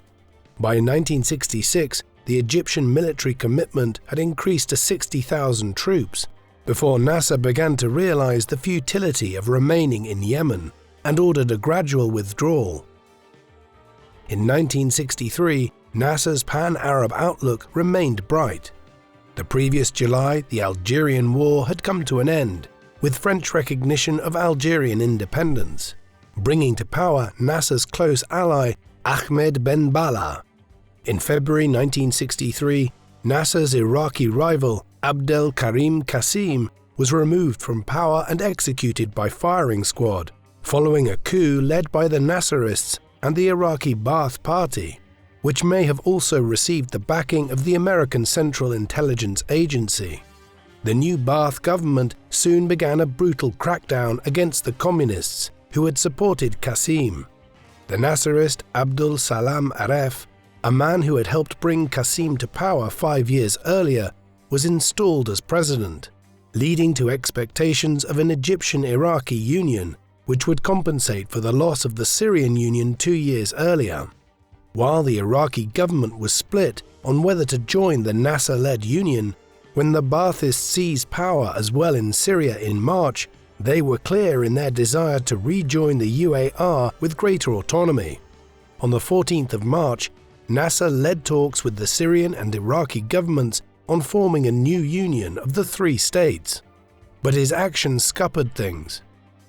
By 1966, the Egyptian military commitment had increased to 60,000 troops, before Nasser began to realize the futility of remaining in Yemen and ordered a gradual withdrawal. In 1963, Nasser's pan-Arab outlook remained bright. The previous July, the Algerian War had come to an end, with French recognition of Algerian independence, bringing to power Nasser's close ally Ahmed Ben Bella. In February 1963, Nasser's Iraqi rival Abdel Karim Qasim was removed from power and executed by firing squad, following a coup led by the Nasserists and the Iraqi Ba'ath Party, which may have also received the backing of the American Central Intelligence Agency. The new Ba'ath government soon began a brutal crackdown against the communists who had supported Qasim. The Nasserist Abdul Salam Aref, a man who had helped bring Qasim to power 5 years earlier, was installed as president, leading to expectations of an Egyptian-Iraqi union, which would compensate for the loss of the Syrian union 2 years earlier. While the Iraqi government was split on whether to join the Nasser-led union, when the Ba'athists seized power as well in Syria in March, they were clear in their desire to rejoin the UAR with greater autonomy. On the 14th of March, Nasser led talks with the Syrian and Iraqi governments on forming a new union of the 3 states. But his actions scuppered things.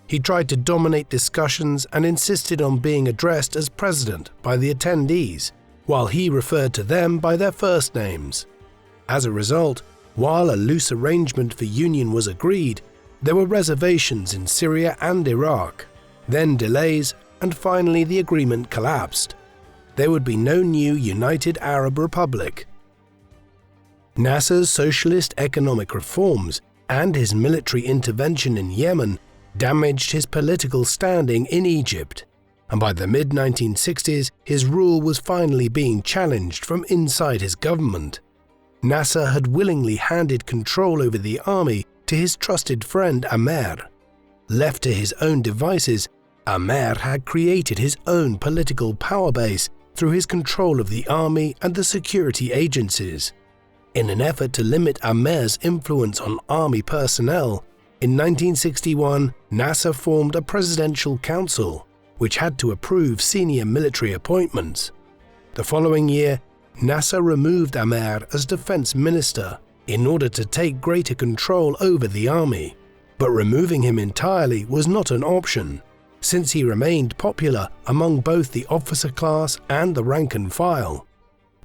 He tried to dominate discussions and insisted on being addressed as president by the attendees, while he referred to them by their first names. As a result, while a loose arrangement for union was agreed, there were reservations in Syria and Iraq, then delays, and finally the agreement collapsed. There would be no new United Arab Republic. Nasser's socialist economic reforms and his military intervention in Yemen damaged his political standing in Egypt, and by the mid-1960s his rule was finally being challenged from inside his government. Nasser had willingly handed control over the army to his trusted friend Amer. Left to his own devices, Amer had created his own political power base through his control of the army and the security agencies. In an effort to limit Amer's influence on army personnel, in 1961, Nasser formed a presidential council, which had to approve senior military appointments. The following year, Nasser removed Amer as defense minister in order to take greater control over the army, but removing him entirely was not an option, since he remained popular among both the officer class and the rank and file.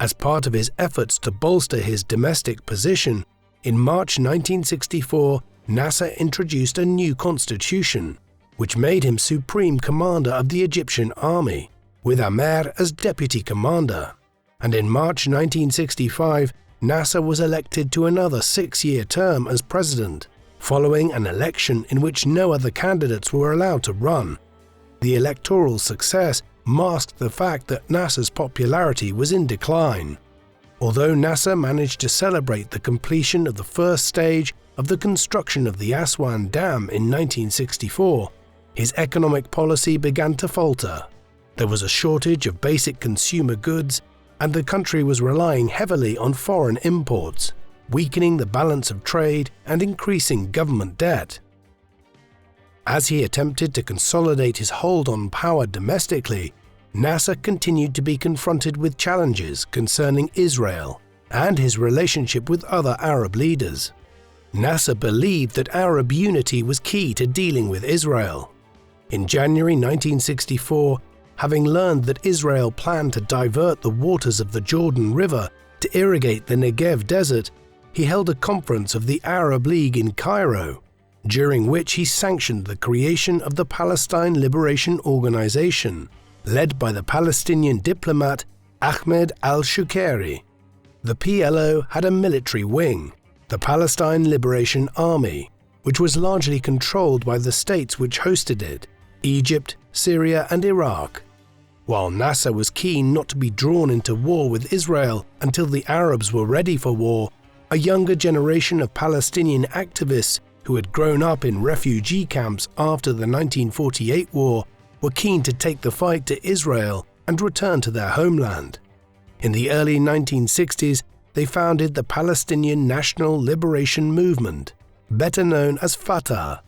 As part of his efforts to bolster his domestic position, in March 1964, Nasser introduced a new constitution, which made him supreme commander of the Egyptian army, with Amer as deputy commander. And in March 1965, Nasser was elected to another 6-year term as president, following an election in which no other candidates were allowed to run. The electoral success masked the fact that Nasser's popularity was in decline. Although Nasser managed to celebrate the completion of the first stage of the construction of the Aswan Dam in 1964, his economic policy began to falter. There was a shortage of basic consumer goods, and the country was relying heavily on foreign imports, weakening the balance of trade and increasing government debt. As he attempted to consolidate his hold on power domestically, Nasser continued to be confronted with challenges concerning Israel and his relationship with other Arab leaders. Nasser believed that Arab unity was key to dealing with Israel. In January 1964, having learned that Israel planned to divert the waters of the Jordan River to irrigate the Negev desert, he held a conference of the Arab League in Cairo, during which he sanctioned the creation of the Palestine Liberation Organization, led by the Palestinian diplomat Ahmed al-Shukeri. The PLO had a military wing, the Palestine Liberation Army, which was largely controlled by the states which hosted it, Egypt, Syria and Iraq. While Nasser was keen not to be drawn into war with Israel until the Arabs were ready for war, a younger generation of Palestinian activists who had grown up in refugee camps after the 1948 war were keen to take the fight to Israel and return to their homeland. In the early 1960s, they founded the Palestinian National Liberation Movement, better known as Fatah.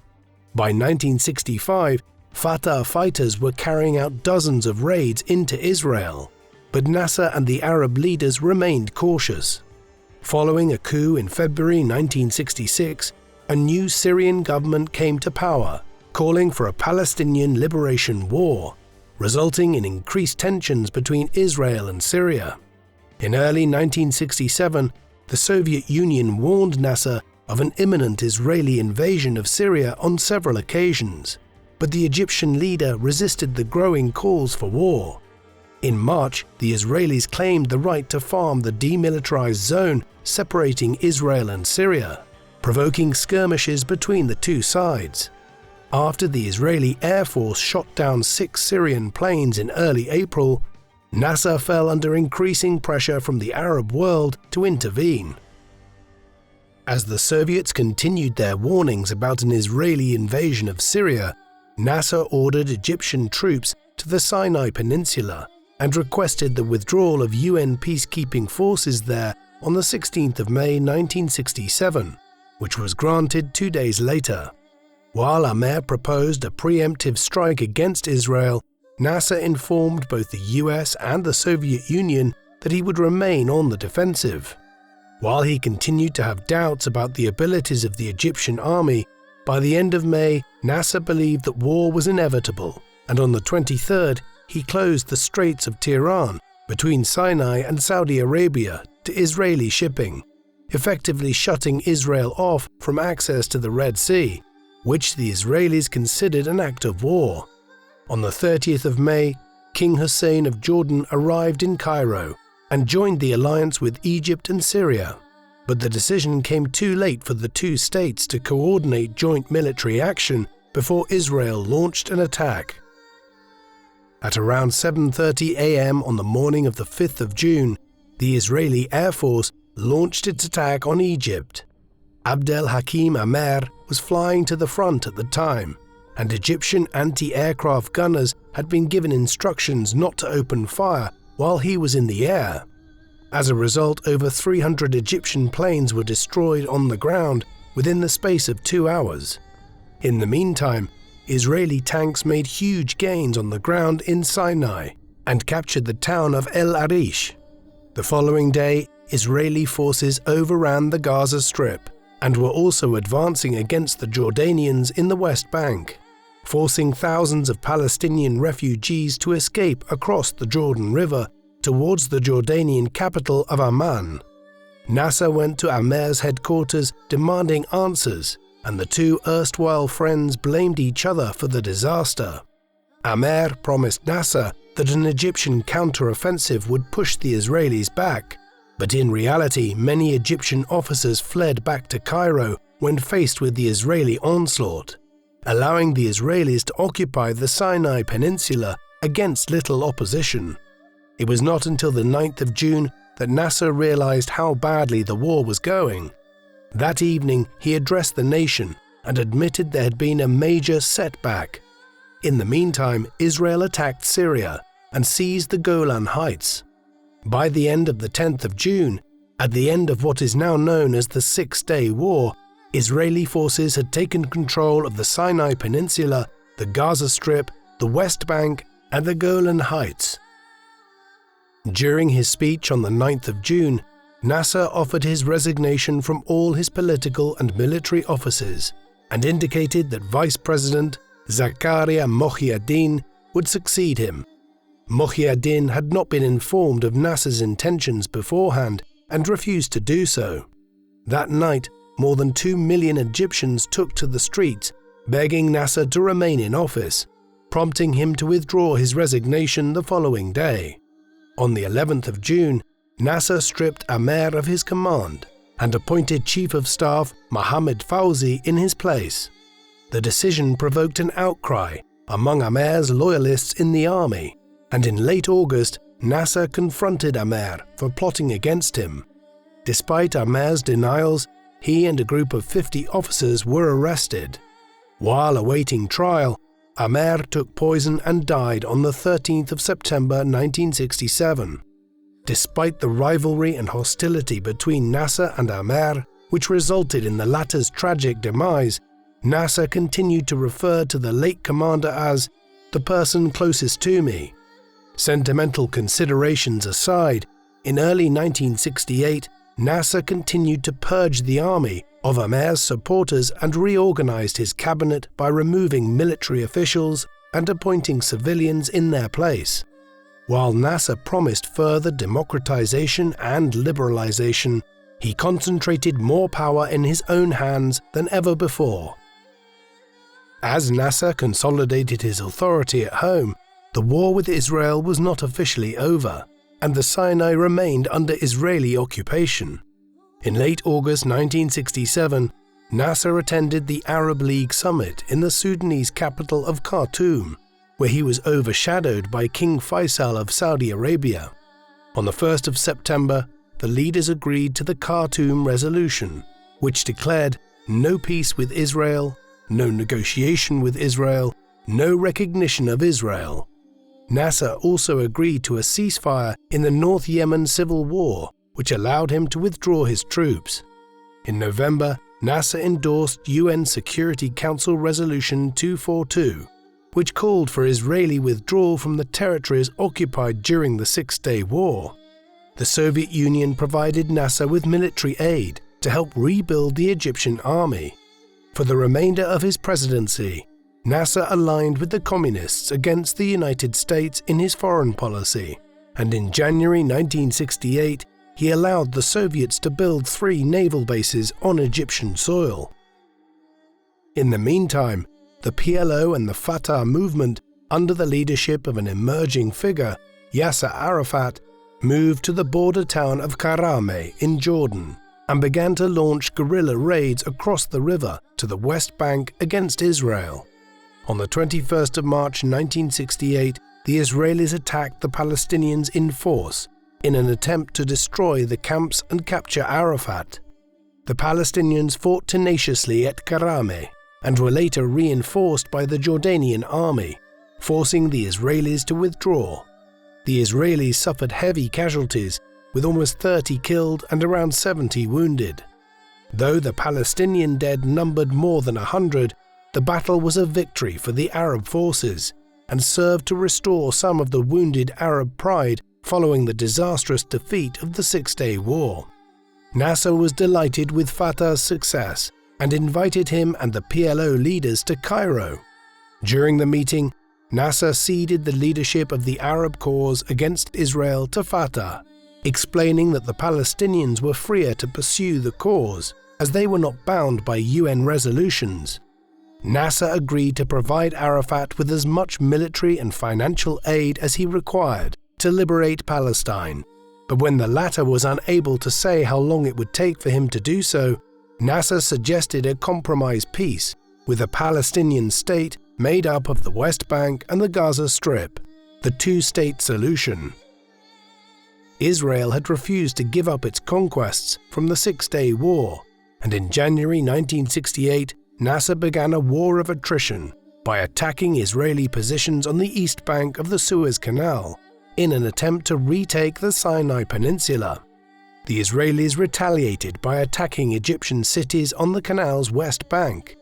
By 1965, Fatah fighters were carrying out dozens of raids into Israel, but Nasser and the Arab leaders remained cautious. Following a coup in February 1966, a new Syrian government came to power, calling for a Palestinian liberation war, resulting in increased tensions between Israel and Syria. In early 1967, the Soviet Union warned Nasser of an imminent Israeli invasion of Syria on several occasions, but the Egyptian leader resisted the growing calls for war. In March, the Israelis claimed the right to farm the demilitarized zone separating Israel and Syria, provoking skirmishes between the two sides. After the Israeli Air Force shot down 6 Syrian planes in early April, Nasser fell under increasing pressure from the Arab world to intervene. As the Soviets continued their warnings about an Israeli invasion of Syria, Nasser ordered Egyptian troops to the Sinai Peninsula and requested the withdrawal of UN peacekeeping forces there on the 16th of May 1967, which was granted 2 days later. While Amer proposed a preemptive strike against Israel, Nasser informed both the US and the Soviet Union that he would remain on the defensive. While he continued to have doubts about the abilities of the Egyptian army, by the end of May, Nasser believed that war was inevitable, and on the 23rd, he closed the Straits of Tiran between Sinai and Saudi Arabia to Israeli shipping, effectively shutting Israel off from access to the Red Sea, which the Israelis considered an act of war. On the 30th of May, King Hussein of Jordan arrived in Cairo and joined the alliance with Egypt and Syria, but the decision came too late for the two states to coordinate joint military action before Israel launched an attack. At around 7:30 a.m. on the morning of the 5th of June, the Israeli Air Force launched its attack on Egypt. Abdel Hakim Amer was flying to the front at the time, and Egyptian anti-aircraft gunners had been given instructions not to open fire while he was in the air. As a result, over 300 Egyptian planes were destroyed on the ground within the space of 2 hours. In the meantime, Israeli tanks made huge gains on the ground in Sinai and captured the town of El Arish. The following day, Israeli forces overran the Gaza Strip and were also advancing against the Jordanians in the West Bank, forcing thousands of Palestinian refugees to escape across the Jordan River towards the Jordanian capital of Amman. Nasser went to Amer's headquarters demanding answers, and the two erstwhile friends blamed each other for the disaster. Amer promised Nasser that an Egyptian counter-offensive would push the Israelis back, but in reality many Egyptian officers fled back to Cairo when faced with the Israeli onslaught, allowing the Israelis to occupy the Sinai Peninsula against little opposition. It was not until the 9th of June that Nasser realized how badly the war was going. That evening, he addressed the nation and admitted there had been a major setback. In the meantime, Israel attacked Syria and seized the Golan Heights. By the end of the 10th of June, at the end of what is now known as the Six-Day War, Israeli forces had taken control of the Sinai Peninsula, the Gaza Strip, the West Bank, and the Golan Heights. During his speech on the 9th of June, Nasser offered his resignation from all his political and military offices and indicated that Vice President Zakaria Mohiuddin would succeed him. Mohiuddin had not been informed of Nasser's intentions beforehand and refused to do so. That night, more than 2 million Egyptians took to the streets, begging Nasser to remain in office, prompting him to withdraw his resignation the following day. On the 11th of June, Nasser stripped Amer of his command and appointed Chief of Staff Mohammed Fawzi in his place. The decision provoked an outcry among Amer's loyalists in the army, and in late August, Nasser confronted Amer for plotting against him. Despite Amer's denials, he and a group of 50 officers were arrested. While awaiting trial, Amer took poison and died on the 13th of September 1967. Despite the rivalry and hostility between Nasser and Amer, which resulted in the latter's tragic demise, Nasser continued to refer to the late commander as the person closest to me. Sentimental considerations aside, in early 1968, Nasser continued to purge the army of Amer's supporters and reorganized his cabinet by removing military officials and appointing civilians in their place. While Nasser promised further democratization and liberalization, he concentrated more power in his own hands than ever before. As Nasser consolidated his authority at home, the war with Israel was not officially over, and the Sinai remained under Israeli occupation. In late August 1967, Nasser attended the Arab League summit in the Sudanese capital of Khartoum, where he was overshadowed by King Faisal of Saudi Arabia. On the 1st of September, the leaders agreed to the Khartoum Resolution, which declared no peace with Israel, no negotiation with Israel, no recognition of Israel. Nasser also agreed to a ceasefire in the North Yemen civil war, which allowed him to withdraw his troops. In November, Nasser endorsed UN Security Council Resolution 242, which called for Israeli withdrawal from the territories occupied during the Six-Day War. The Soviet Union provided Nasser with military aid to help rebuild the Egyptian army. For the remainder of his presidency, Nasser aligned with the Communists against the United States in his foreign policy, and in January 1968, he allowed the Soviets to build 3 naval bases on Egyptian soil. In the meantime, the PLO and the Fatah movement, under the leadership of an emerging figure, Yasser Arafat, moved to the border town of Karame in Jordan and began to launch guerrilla raids across the river to the West Bank against Israel. On the 21st of March 1968, the Israelis attacked the Palestinians in force in an attempt to destroy the camps and capture Arafat. The Palestinians fought tenaciously at Karame and were later reinforced by the Jordanian army, forcing the Israelis to withdraw. The Israelis suffered heavy casualties, with almost 30 killed and around 70 wounded. Though the Palestinian dead numbered more than 100, the battle was a victory for the Arab forces and served to restore some of the wounded Arab pride following the disastrous defeat of the Six-Day War. Nasser was delighted with Fatah's success and invited him and the PLO leaders to Cairo. During the meeting, Nasser ceded the leadership of the Arab cause against Israel to Fatah, explaining that the Palestinians were freer to pursue the cause as they were not bound by UN resolutions. Nasser agreed to provide Arafat with as much military and financial aid as he required to liberate Palestine, but when the latter was unable to say how long it would take for him to do so, Nasser suggested a compromise peace with a Palestinian state made up of the West Bank and the Gaza Strip, the two-state solution. Israel had refused to give up its conquests from the Six-Day War, and in January 1968, Nasser began a war of attrition by attacking Israeli positions on the east bank of the Suez Canal in an attempt to retake the Sinai Peninsula. The Israelis retaliated by attacking Egyptian cities on the canal's west bank.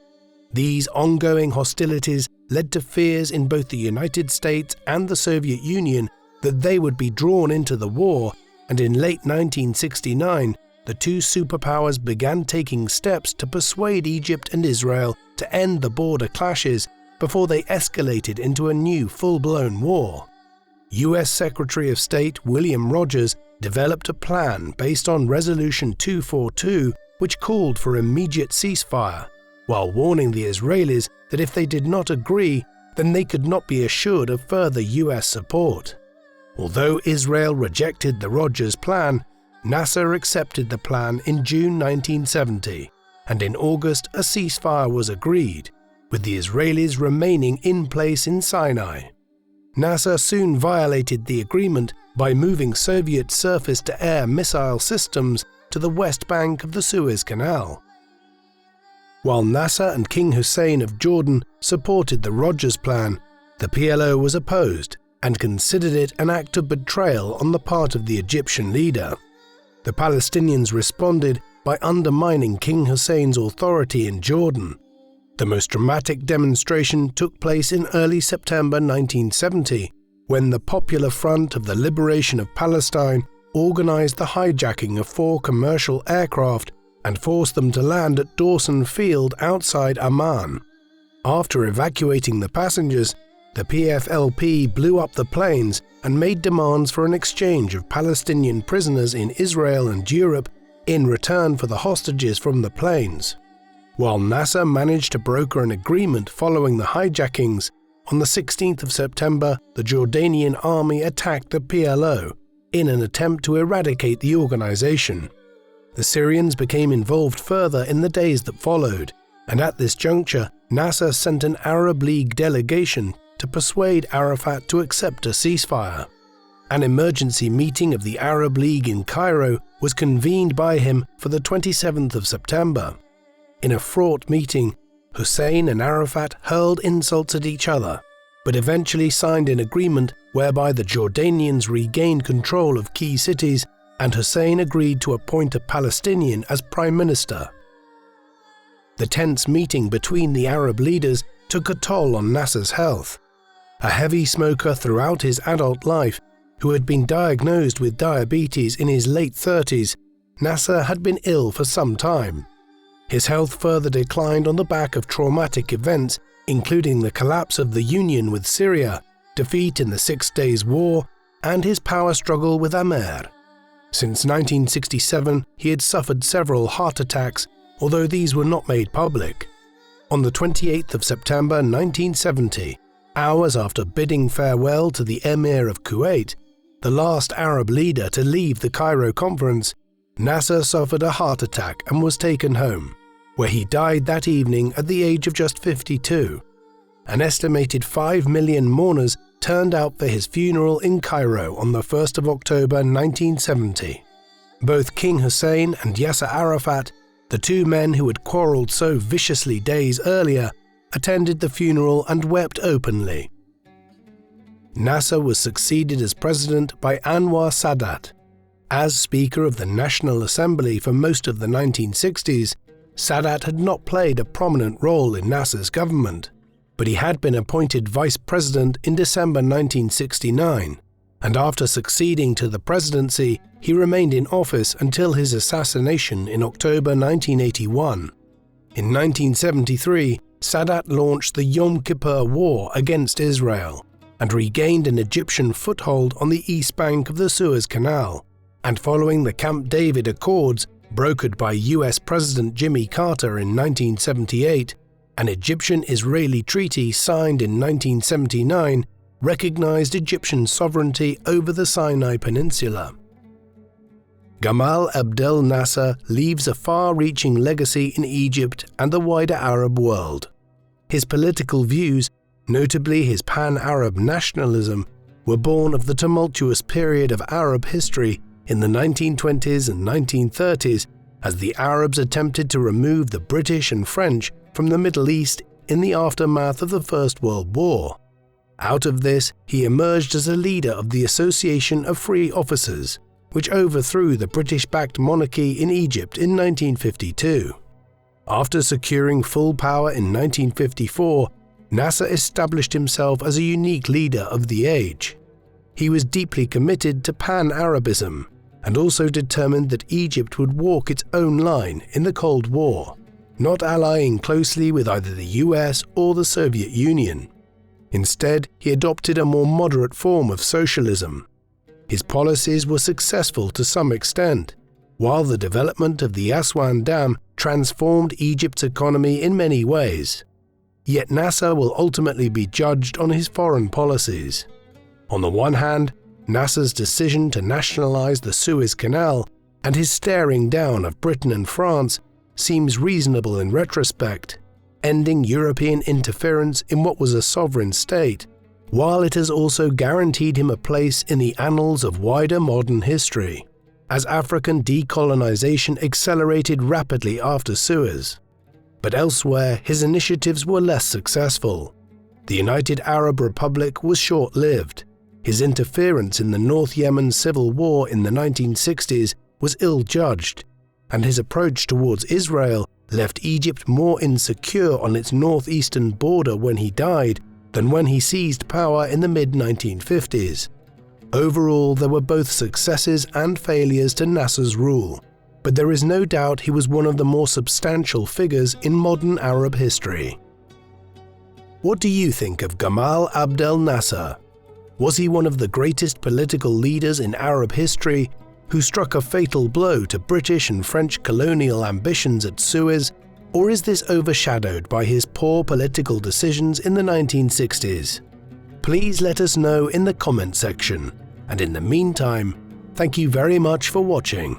These ongoing hostilities led to fears in both the United States and the Soviet Union that they would be drawn into the war, and in late 1969, the two superpowers began taking steps to persuade Egypt and Israel to end the border clashes before they escalated into a new full-blown war. US Secretary of State William Rogers developed a plan based on Resolution 242, which called for immediate ceasefire, while warning the Israelis that if they did not agree, then they could not be assured of further US support. Although Israel rejected the Rogers plan, Nasser accepted the plan in June 1970, and in August a ceasefire was agreed, with the Israelis remaining in place in Sinai. Nasser soon violated the agreement by moving Soviet surface-to-air missile systems to the west bank of the Suez Canal. While Nasser and King Hussein of Jordan supported the Rogers Plan, the PLO was opposed and considered it an act of betrayal on the part of the Egyptian leader. The Palestinians responded by undermining King Hussein's authority in Jordan. The most dramatic demonstration took place in early September 1970, when the Popular Front of the Liberation of Palestine organized the hijacking of 4 commercial aircraft and forced them to land at Dawson Field outside Amman. After evacuating the passengers, the PFLP blew up the planes and made demands for an exchange of Palestinian prisoners in Israel and Europe in return for the hostages from the planes. While Nasser managed to broker an agreement following the hijackings, on the 16th of September, the Jordanian army attacked the PLO in an attempt to eradicate the organization. The Syrians became involved further in the days that followed, and at this juncture, Nasser sent an Arab League delegation to persuade Arafat to accept a ceasefire. An emergency meeting of the Arab League in Cairo was convened by him for the 27th of September. In a fraught meeting, Hussein and Arafat hurled insults at each other, but eventually signed an agreement whereby the Jordanians regained control of key cities and Hussein agreed to appoint a Palestinian as prime minister. The tense meeting between the Arab leaders took a toll on Nasser's health. A heavy smoker throughout his adult life, who had been diagnosed with diabetes in his late 30s, Nasser had been ill for some time. His health further declined on the back of traumatic events, including the collapse of the Union with Syria, defeat in the 6 Days War, and his power struggle with Amer. Since 1967, he had suffered several heart attacks, although these were not made public. On the 28th of September 1970, hours after bidding farewell to the Emir of Kuwait, the last Arab leader to leave the Cairo conference, Nasser suffered a heart attack and was taken home, where he died that evening at the age of just 52. An estimated 5 million mourners turned out for his funeral in Cairo on the 1st of October 1970. Both King Hussein and Yasser Arafat, the two men who had quarreled so viciously days earlier, attended the funeral and wept openly. Nasser was succeeded as president by Anwar Sadat. As Speaker of the National Assembly for most of the 1960s, Sadat had not played a prominent role in Nasser's government, but he had been appointed vice president in December 1969, and after succeeding to the presidency, he remained in office until his assassination in October 1981. In 1973, Sadat launched the Yom Kippur War against Israel and regained an Egyptian foothold on the east bank of the Suez Canal, and following the Camp David Accords, brokered by US President Jimmy Carter in 1978, an Egyptian-Israeli treaty signed in 1979 recognized Egyptian sovereignty over the Sinai Peninsula. Gamal Abdel Nasser leaves a far-reaching legacy in Egypt and the wider Arab world. His political views, notably his pan-Arab nationalism, were born of the tumultuous period of Arab history in the 1920s and 1930s as the Arabs attempted to remove the British and French from the Middle East in the aftermath of the First World War. Out of this, he emerged as a leader of the Association of Free Officers, which overthrew the British-backed monarchy in Egypt in 1952. After securing full power in 1954, Nasser established himself as a unique leader of the age. He was deeply committed to pan-Arabism and also determined that Egypt would walk its own line in the Cold War, not allying closely with either the US or the Soviet Union. Instead, he adopted a more moderate form of socialism. His policies were successful to some extent, while the development of the Aswan Dam transformed Egypt's economy in many ways. Yet Nasser will ultimately be judged on his foreign policies. On the one hand, Nasser's decision to nationalize the Suez Canal and his staring down of Britain and France seems reasonable in retrospect, ending European interference in what was a sovereign state, while it has also guaranteed him a place in the annals of wider modern history, as African decolonization accelerated rapidly after Suez. But elsewhere, his initiatives were less successful. The United Arab Republic was short-lived. His interference in the North Yemen civil war in the 1960s was ill-judged, and his approach towards Israel left Egypt more insecure on its northeastern border when he died than when he seized power in the mid-1950s. Overall, there were both successes and failures to Nasser's rule, but there is no doubt he was one of the more substantial figures in modern Arab history. What do you think of Gamal Abdel Nasser? Was he one of the greatest political leaders in Arab history who struck a fatal blow to British and French colonial ambitions at Suez, or is this overshadowed by his poor political decisions in the 1960s? Please let us know in the comment section, and in the meantime, thank you very much for watching.